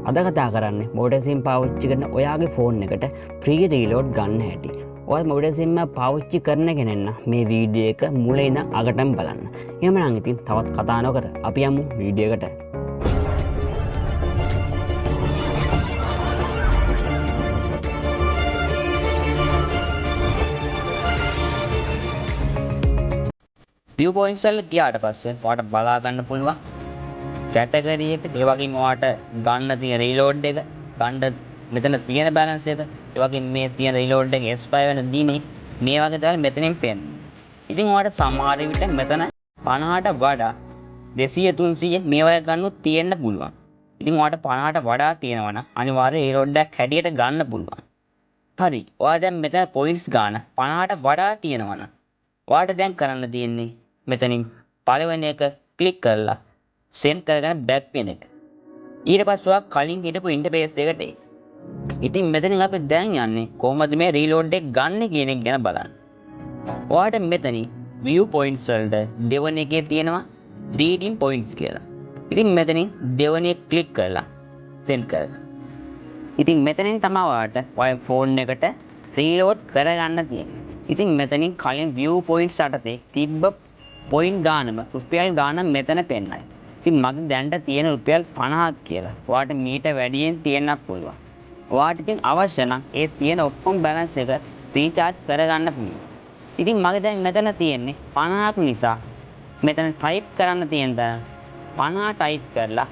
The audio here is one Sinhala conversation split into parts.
අද කතා කරන්නේ මොබයිල් සිම් පාවිච්චි කරන ඔයාගේ ෆෝන් එකට ෆ්‍රී රීලෝඩ් ගන්න හැටි. ඔය මොබයිල් සිම් එක පාවිච්චි කරන කෙනෙක් මේ වීඩියෝ එක මුලින් ඉඳන් අගටම බලන්න. එහෙමනම් ඉතින් තවත් කතා නොකර අපි යමු වීඩියෝ එකට. view points වල ගියාට පස්සේ ඔයාලට බලා ගන්න පුළුවන් කැටගරි එක ඒ වගේම ඔයාලට ගන්න තියෙන රීලෝඩ් එක ගන්න මෙතන තියෙන බැලන්ස් එක ඒ වගේම මේ තියෙන රීලෝඩ් එක S5 වෙන දීමේ මේ වගේ දේවල් මෙතනින් පේනවා. ඉතින් ඔයාලට සමහර විට මෙතන 50ට වඩා 200 300 මේ වගේ ගන්නොත් තියෙන්න පුළුවන්. ඉතින් ඔයාලට 50ට වඩා තියෙනවා නම් අනිවාර්යයෙන් රීලෝඩ් එකක් හැටියට ගන්න පුළුවන්. හරි. ඔයා දැන් මෙතන පොයින්ට්ස් ගන්න 50ට වඩා තියෙනවා නම් ඔයාලට දැන් කරන්න තියෙන්නේ මෙතනින් පළවෙනි එක ක්ලික් කරලා send කරගෙන back වෙන එක. ඊට පස්සේ ඔයා කලින් හිටපු ඉන්ටර්ෆේස් එකට එයි. ඉතින් මෙතනින් අපි දැන් යන්නේ කොහොමද මේ රීලෝඩ් එක ගන්න කියන එක ගැන බලන්න. ඔයාලට මෙතනින් view points වලට දෙවෙනි එකේ තියෙනවා reading points කියලා. ඉතින් මෙතනින් දෙවෙනි එක ක්ලික් කරලා send කරන්න. ඉතින් මෙතනින් තමයි ඔයාලට ඔය ෆෝන් එකට රීලෝඩ් කරගන්න තියෙන්නේ. ඉතින් මෙතනින් කලින් view points යටතේ තිබ්බ පොයින්ට් ගානම රුපියල් ගාන මෙතන පෙන්නයි. ඉතින් මගේ දැන්ට තියෙන රුපියල් 50ක් කියලා. ඔයාලට මීට වැඩියෙන් තියෙන්නත් පුළුවන්. ඔයාලට ඉතින් අවශ්‍ය නම් ඒ තියෙන ඔක්කොම බැලන්ස් එක රීචාර්ජ් කරගන්න පුළුවන්. ඉතින් මගේ දැන් මෙතන තියෙන්නේ 50ක් නිසා මෙතන ටයිප් කරන්න තියෙන දා 50 ටයිප් කරලා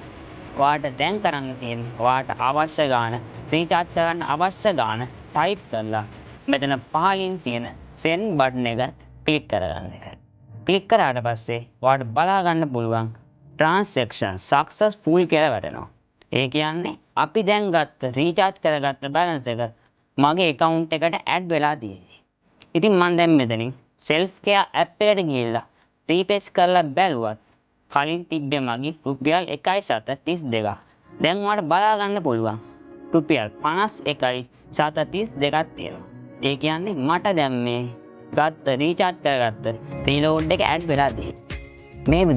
ඔයාලට දැන් කරන්න තියෙන්නේ ඔයාලට අවශ්‍ය ගාන රීචාර්ජ් කරන්න අවශ්‍ය ගාන ටයිප් කරලා මෙතන පහලින් තියෙන send බටන් එක ක්ලික් කරගන්න එක. ක්ලික් කරාට පස්සේ ඔයාලට බලා ගන්න පුළුවන් transaction successful කියලා වැටෙනවා. ඒ කියන්නේ අපි දැන් ගත්ත රීචාර්ජ් කරගත්ත බැලන්ස් එක මගේ account එකට add වෙලා තියෙන්නේ. ඉතින් මම දැන් මෙතනින් self care app එකට ගිහිල්ලා refresh කරලා බැලුවත් කලින් තිබ්බේ මගේ රුපියල් 1.32ක්. දැන් ඔයාලට බලා ගන්න පුළුවන් රුපියල් 51.32ක් තියෙනවා. ඒ කියන්නේ මට දැන් මේ ගත්ත රීචාර්ජ් කරගත්ත රීලෝඩ් එක ඇඩ් වෙලා තියෙනවා. මේ